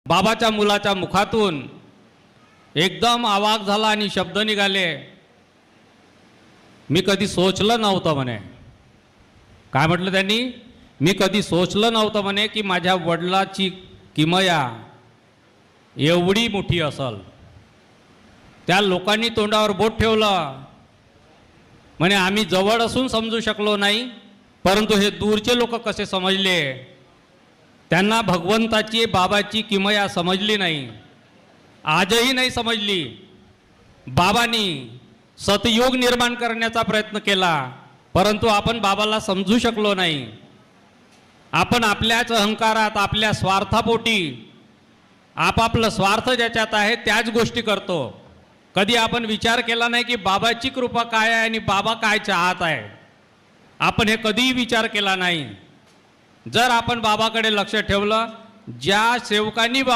बाबाच्या मुलाच्या मुखातून एकदम आवाक झाला आणि शब्द निघाले, मी कधी सोचलं नव्हतं म्हणे. काय म्हटलं त्यांनी? मी कधी सोचलं नव्हतं म्हणे की माझ्या वडिलाची किमया एवढी मोठी असेल. त्या लोकांनी तोंडावर बोट ठेवलं म्हणे, आम्ही जवळ असून समजू शकलो नाही, परंतु हे दूरचे लोक कसे समजले? त्यांना भगवंताची बाबाची किमया समजली नाही, आजही नाही समजली. बाबांनी सतयुग निर्माण करण्याचा प्रयत्न केला, परंतु आपण बाबाला समजू शकलो नाही. आपण आपल्याच अहंकारात, आपल्या स्वार्थापोटी, आपापलं स्वार्थ ज्याच्यात आहे त्याच गोष्टी करतो. कधी आपण विचार केला नाही की बाबाची कृपा काय आहे आणि बाबा काय चाहत आहे. आपण हे कधीही विचार केला नाही. जर आपण बाबाकडे लक्ष ठेवलं, ज्या सेवकांनी